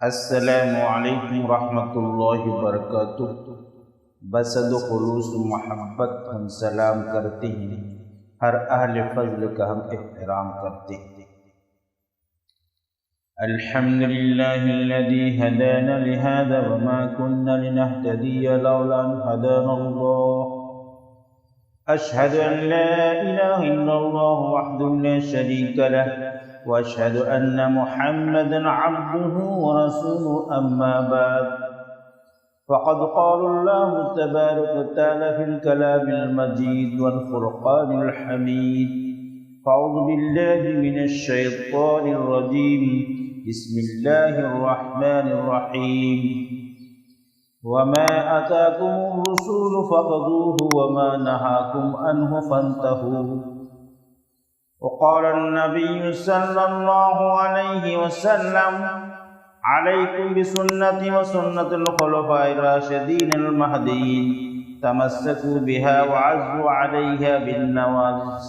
السلام علیکم ورحمۃ اللہ وبرکاتہ۔ بصد و خلوص و محبت ہم سلام کرتے ہیں، ہر اہل فضل کا ہم احترام کرتے ہیں۔ الحمد للہ الذی ہدانا لہذا وما كنا لنہتدی لولا ان ہدانا اللہ، اشہد ان لا الہ الا اللہ وحدہ لا شریک لہ واشهد ان محمدا عبده ورسوله، اما بعد فقد قال الله تبارك وتعالى في الكلام المجيد والفرقان الحميد، فاعوذ بالله من الشيطان الرجيم، بسم الله الرحمن الرحيم، وما اتاكم الرسول فخذوه وما نهاكم عنه فانتهوا، وقال النبي صلى الله عليه وسلم عليكم بسنتي وسنة الخلفاء الراشدين المهديين، تمسكوا بها وعزوا عليها بالنواجذ،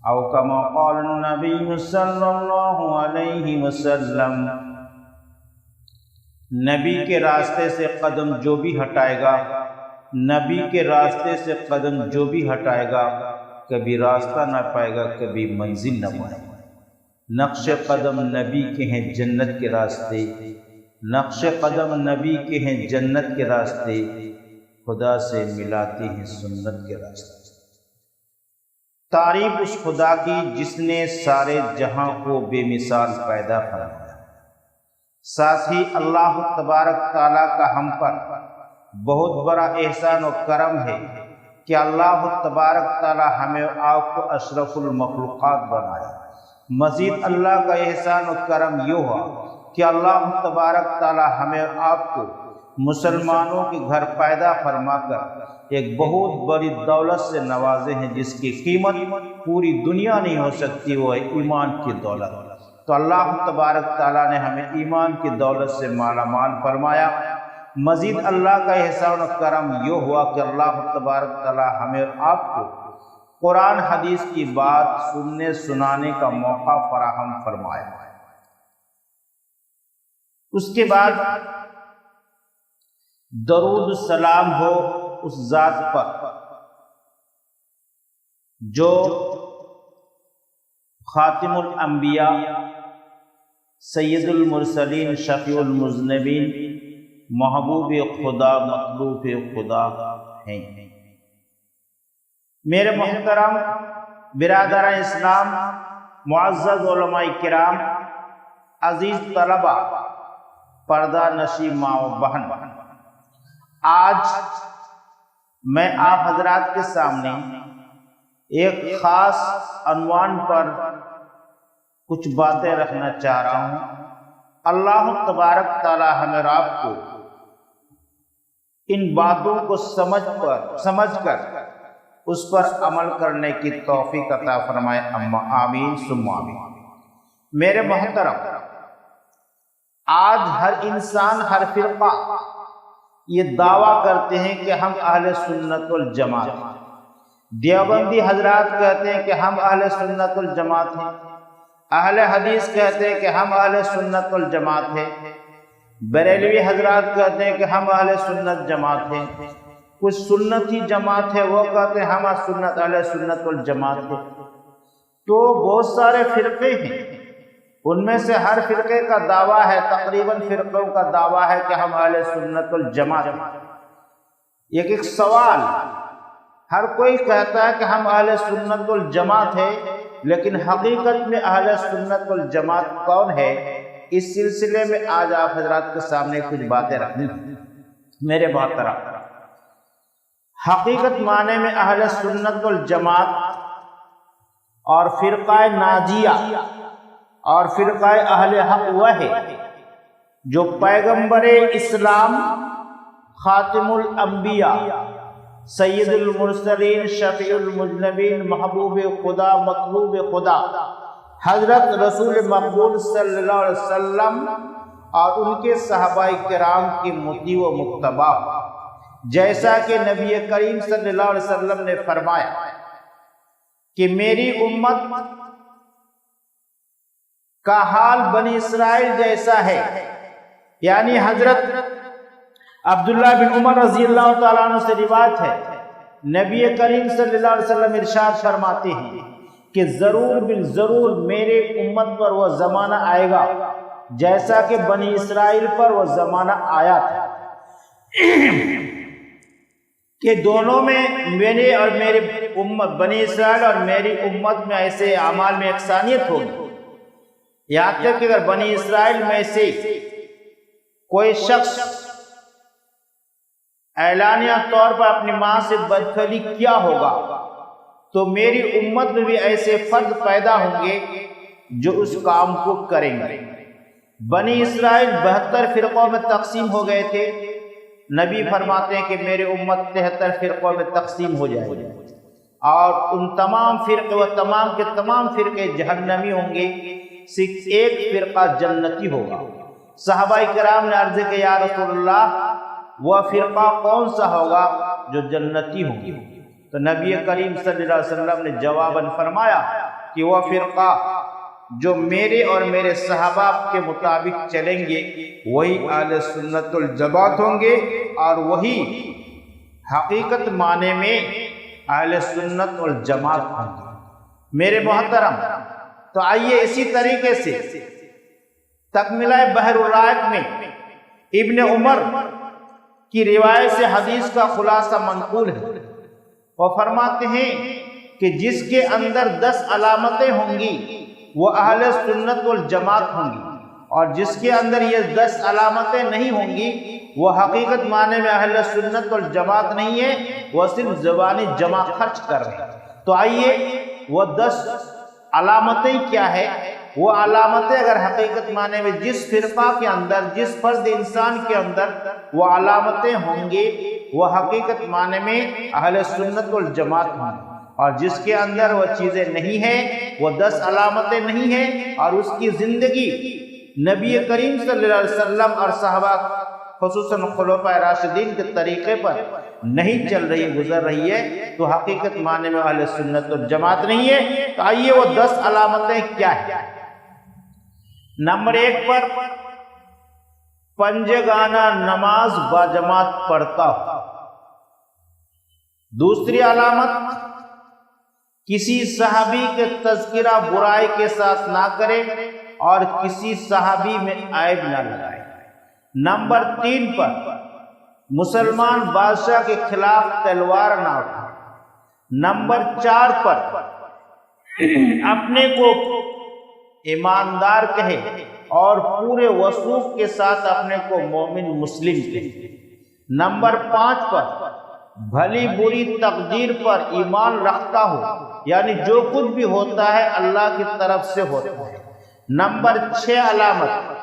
أو كما قال النبي صلى الله عليه وسلم۔ نبی کے راستے سے قدم جو بھی ہٹائے گا، نبی کے راستے سے قدم جو بھی ہٹائے گا، کبھی راستہ نہ پائے گا، کبھی منزل نہ پائے گا۔ نقش قدم نبی کے ہیں جنت کے راستے، نقش قدم نبی کے ہیں جنت کے راستے، خدا سے ملاتے ہیں سنت کے راستے۔ تعریف اس خدا کی جس نے سارے جہاں کو بے مثال پیدا فرمایا۔ ساتھ ہی اللہ تبارک تعالیٰ کا ہم پر بہت بڑا احسان و کرم ہے کہ اللہ تبارک تعالی ہمیں اور آپ کو اشرف المخلوقات بنایا۔ مزید اللہ کا احسان و کرم یہ ہوا کہ اللہ تبارک تعالی ہمیں اور آپ کو مسلمانوں کے گھر پیدا فرما کر ایک بہت بڑی دولت سے نوازے ہیں، جس کی قیمت پوری دنیا نہیں ہو سکتی، وہ ہے ایمان کی دولت۔ تو اللہ تبارک تعالی نے ہمیں ایمان کی دولت سے مالا مال فرمایا۔ مزید اللہ کا احسان و کرم یہ ہوا کہ اللہ تبارک تعالی ہمیں اور آپ کو قرآن حدیث کی بات سننے سنانے کا موقع فراہم فرمایا۔ اس کے بعد درود سلام ہو اس ذات پر جو خاتم الانبیاء، سید المرسلین، شفیع المذنبین، محبوب خدا، مطلوب خدا ہیں۔ میرے محترم برادران اسلام، معزز علماء کرام، عزیز طلبہ، پردہ نشی ماں و بہن، آج میں آپ حضرات کے سامنے ایک خاص عنوان پر کچھ باتیں رکھنا چاہ رہا ہوں۔ اللہ تبارک تعالی ہمیں آپ کو ان باتوں کو سمجھ کر اس پر عمل کرنے کی توفیق عطا فرمائے، آمین ثم آمین۔ میرے محترم، آج ہر انسان، ہر فرقہ یہ دعویٰ کرتے ہیں کہ ہم اہل سنت والجماعت ہیں۔ دیوبندی حضرات کہتے ہیں کہ ہم اہل سنت والجماعت ہیں، اہل حدیث کہتے ہیں کہ ہم اہل سنت والجماعت ہیں، بریلوی حضرات کہتے ہیں کہ ہم اہل سنت جماعت ہیں، کچھ سنتی جماعت ہے وہ کہتے ہیں ہم اہل سنت والجماعت ہیں۔ تو بہت سارے فرقے ہیں، ان میں سے ہر فرقے کا دعویٰ ہے، تقریباً فرقوں کا دعویٰ ہے کہ ہم اہل سنت والجماعت ہیں۔ ایک سوال، ہر کوئی کہتا ہے کہ ہم اہل سنت والجماعت ہیں، لیکن حقیقت میں اہل سنت والجماعت کون ہے؟ اس سلسلے میں آج آپ حضرات کے سامنے کچھ باتیں رکھنی ہیں۔ میرے محترم، حقیقت معنی میں اہل سنت والجماعت اور فرقہ ناجیہ اور فرقہ اہل حق وہ ہے جو پیغمبر اسلام، خاتم الانبیاء، سید المرسلین، شفیع المذنبین، محبوب خدا، مطلوب خدا، حضرت رسول مقبول صلی اللہ علیہ وسلم اور ان کے صحابہ کرام کی مطیع و متبع، جیسا کہ نبی کریم صلی اللہ علیہ وسلم نے فرمایا کہ میری امت کا حال بنی اسرائیل جیسا ہے، یعنی حضرت عبداللہ بن عمر رضی اللہ تعالیٰ عنہ سے روایت ہے، نبی کریم صلی اللہ علیہ وسلم ارشاد فرماتے ہیں کہ ضرور بالضرور میرے امت پر وہ زمانہ آئے گا جیسا کہ بنی اسرائیل پر وہ زمانہ آیا تھا، کہ دونوں میں میرے اور میری امت، بنی اسرائیل اور میری امت میں ایسے اعمال میں یکسانیت ہوگی، یہاں تک کہ اگر بنی اسرائیل میں سے کوئی شخص اعلانیہ طور پر اپنی ماں سے بدخلی کیا ہوگا تو میری امت میں بھی ایسے فرد پیدا ہوں گے جو اس کام کو کریں گے۔ بنی اسرائیل 72 فرقوں میں تقسیم ہو گئے تھے، نبی فرماتے ہیں کہ میری امت 73 فرقوں میں تقسیم ہو جائے گی، اور ان تمام فرقے و تمام کے تمام فرقے جہنمی ہوں گے، صرف ایک فرقہ جنتی ہوگا۔ صحابہ کرام نے عرض کیا یا رسول اللہ وہ فرقہ کون سا ہوگا جو جنتی ہوگی؟ تو نبی کریم صلی اللہ علیہ وسلم نے جواباً فرمایا کہ وہ فرقہ جو میرے اور میرے صحابہ کے مطابق چلیں گے وہی اہل سنت الجماعت ہوں گے، اور وہی حقیقت معنی میں اہل سنت والجماعت ہوں گے۔ میرے محترم، تو آئیے اسی طریقے سے تکملہ بحر الرائق میں ابن عمر کی روایت سے حدیث کا خلاصہ منقول ہے، وہ فرماتے ہیں کہ جس کے اندر 10 علامتیں ہوں گی وہ اہل سنت والجماعت ہوں گی، اور جس کے اندر یہ 10 علامتیں نہیں ہوں گی وہ حقیقت معنی میں اہل سنت والجماعت نہیں ہے، وہ صرف زبانی جمع خرچ کر رہے ہیں۔ تو آئیے وہ 10 علامتیں کیا ہے؟ وہ علامتیں اگر حقیقت معنی میں جس فرقہ کے اندر، جس فرد انسان کے اندر وہ علامتیں ہوں گے وہ حقیقت معنی میں اہل سنت والجماعت ہوں گے، اور جس کے اندر وہ چیزیں نہیں ہیں، وہ 10 علامتیں نہیں ہیں، اور اس کی زندگی نبی کریم صلی اللہ علیہ وسلم اور صحابہ خصوصاً خلفاء راشدین کے طریقے پر نہیں چل رہی، گزر رہی ہے، تو حقیقت معنی میں اہل سنت والجماعت نہیں ہے۔ تو آئیے وہ 10 علامتیں کیا ہیں؟ نمبر 1 پر پنجگانہ نماز باجماعت پڑھتا ہو۔ دوسری علامت کسی صحابی کے تذکرہ برائی کے ساتھ نہ کرے اور کسی صحابی میں عیب نہ لگائے۔ نمبر 3 پر مسلمان بادشاہ کے خلاف تلوار نہ اٹھائے۔ نمبر 4 پر اپنے کو ایماندار کہے اور پورے وثوق کے ساتھ اپنے کو مومن مسلم کہے۔ نمبر 5 پر بھلی بری تقدیر پر ایمان رکھتا ہو، یعنی جو کچھ بھی ہوتا ہے اللہ کی طرف سے ہوتا ہے۔ نمبر 6 علامت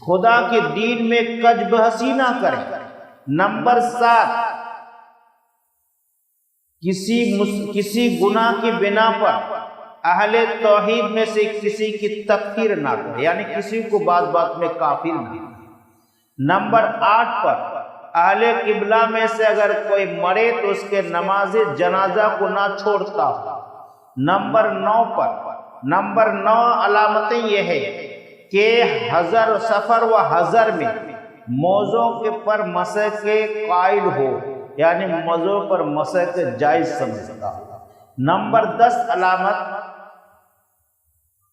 خدا کے دین میں کج بحثی نہ کرے۔ نمبر 7 کسی گناہ کی بنا پر اہل توحید میں سے کسی کی تکفیر نہ کرے، یعنی کسی کو بات بات میں کافر نہ کرے۔ نمبر 8 پر اہل قبلہ میں سے اگر کوئی مرے تو اس کے نماز جنازہ کو نہ چھوڑتا ہو۔ نمبر 9 پر 9 علامتیں یہ ہے کہ حضر سفر و حضر میں موضوع کے پر مسح کے قائل ہو، یعنی موضوع پر مسح کے جائز سمجھتا ہو۔ نمبر 10 علامت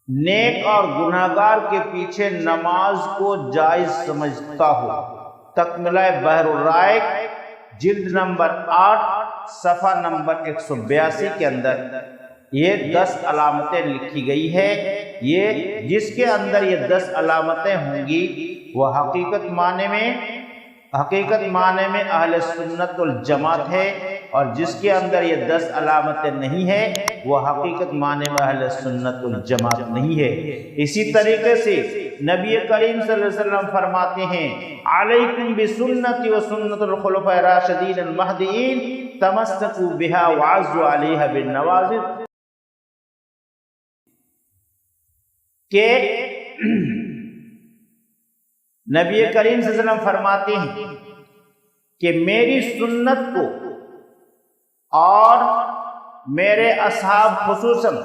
نیک اور گناہگار کے پیچھے نماز کو جائز سمجھتا ہو۔ تکملہ بحر الرائق جلد نمبر 8 صفحہ نمبر 182 کے اندر یہ 10 علامتیں لکھی گئی ہے۔ یہ جس کے اندر یہ 10 علامتیں ہوں گی وہ حقیقت معنی میں اہل سنت والجماعت ہے، اور جس کے اندر یہ 10 علامتیں نہیں ہیں وہ حقیقت معنی میں اہل سنت والجماعت نہیں ہے۔ اسی طریقے سے نبی کریم صلی اللہ علیہ وسلم فرماتے ہیں علیکم بسنتی و سنت الخلفاء الراشدین المہدیین تمسکوا بہا وعضوا علیہا بالنواجذ، کہ نبی کریم صلی اللہ علیہ وسلم فرماتے ہیں کہ میری سنت کو اور میرے اصحاب خصوصاً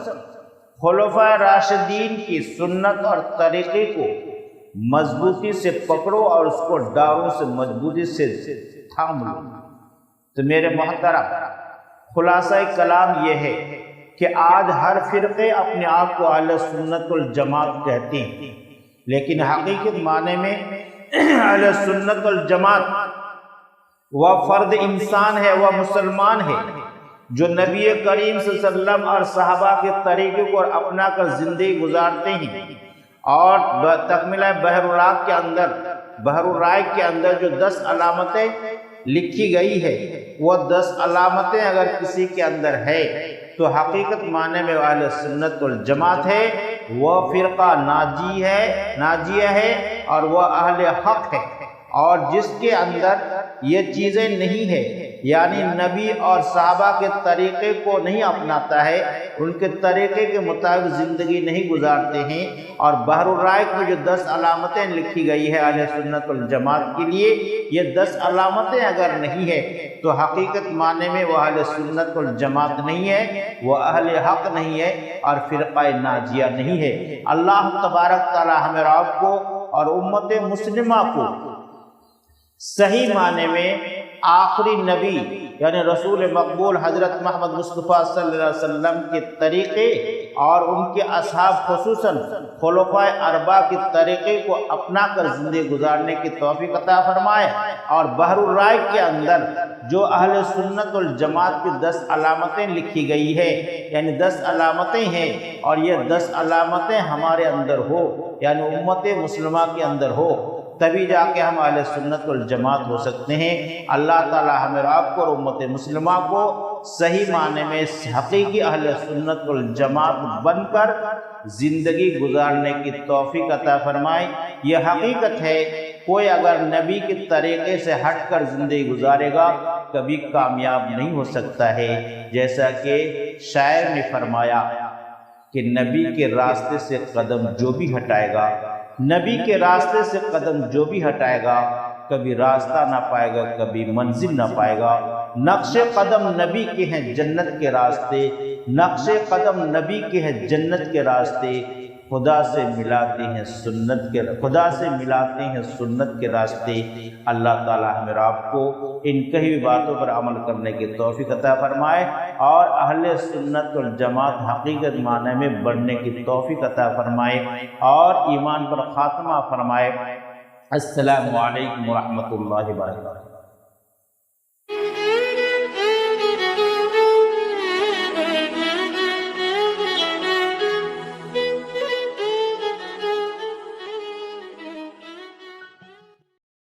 خلفائے راشدین کی سنت اور طریقے کو مضبوطی سے پکڑو اور اس کو ڈاروں سے مضبوطی سے تھام لو۔ تو میرے محترم، خلاصہ کلام یہ ہے کہ آج ہر فرقے اپنے آپ کو اہل سنت والجماعت کہتے ہیں، لیکن حقیقت معنی میں اہل سنت والجماعت وہ فرد انسان ہے، وہ مسلمان ہے جو نبی کریم صلی اللہ علیہ وسلم اور صحابہ کے طریقے کو اپنا کر زندگی گزارتے ہیں۔ اور تکملہ بحر الرائق کے اندر جو 10 علامتیں لکھی گئی ہے، وہ 10 علامتیں اگر کسی کے اندر ہے تو حقیقت معنی میں اہل سنت والجماعت ہے، وہ فرقہ ناجیہ ہے اور وہ اہل حق ہے۔ اور جس کے اندر یہ چیزیں نہیں ہے، یعنی نبی اور صحابہ کے طریقے کو نہیں اپناتا ہے، ان کے طریقے کے مطابق زندگی نہیں گزارتے ہیں، اور بحر الرائق میں جو 10 علامتیں لکھی گئی ہے اہل سنت والجماعت کے لیے، یہ 10 علامتیں اگر نہیں ہے تو حقیقت معنی میں وہ اہل سنت والجماعت نہیں ہے، وہ اہل حق نہیں ہے اور فرقہ ناجیہ نہیں ہے۔ اللہ تبارک تعالی ہمیں آپ کو اور امت مسلمہ کو صحیح معنی میں آخری نبی یعنی رسول مقبول حضرت محمد مصطفیٰ صلی اللہ علیہ وسلم کے طریقے اور ان کے اصحاب خصوصاً خلفائے اربعہ کے طریقے کو اپنا کر زندگی گزارنے کی توفیق عطا فرمائے، اور بحر الرائق کے اندر جو اہل سنت والجماعت کی 10 علامتیں لکھی گئی ہے، یعنی 10 علامتیں ہیں، اور یہ 10 علامتیں ہمارے اندر ہو، یعنی امت مسلمہ کے اندر ہو، تبھی جا کے ہم اہل سنت والجماعت ہو سکتے ہیں۔ اللہ تعالی ہمیں آپ کو اور امت مسلمہ کو صحیح معنی میں حقیقی اہل سنت والجماعت بن کر زندگی گزارنے کی توفیق عطا فرمائے۔ یہ حقیقت ہے، کوئی اگر نبی کے طریقے سے ہٹ کر زندگی گزارے گا کبھی کامیاب نہیں ہو سکتا ہے، جیسا کہ شاعر نے فرمایا کہ نبی کے راستے سے قدم جو بھی ہٹائے گا، نبی کے راستے سے قدم جو بھی ہٹائے گا کبھی راستہ نہ پائے گا، کبھی منزل نہ پائے گا۔ نقش قدم نبی کے ہیں جنت کے راستے، نقش قدم نبی کے ہیں جنت کے راستے، خدا سے ملاتے ہیں سنت کے راستے۔ اللہ تعالی ہمیں آپ کو ان کئی باتوں پر عمل کرنے کی توفیق عطا فرمائے اور اہل سنت والجماعت حقیقت معنی میں بڑھنے کی توفیق عطا فرمائے اور ایمان پر خاتمہ فرمائے۔ السلام علیکم ورحمۃ اللہ وبرکاتہ۔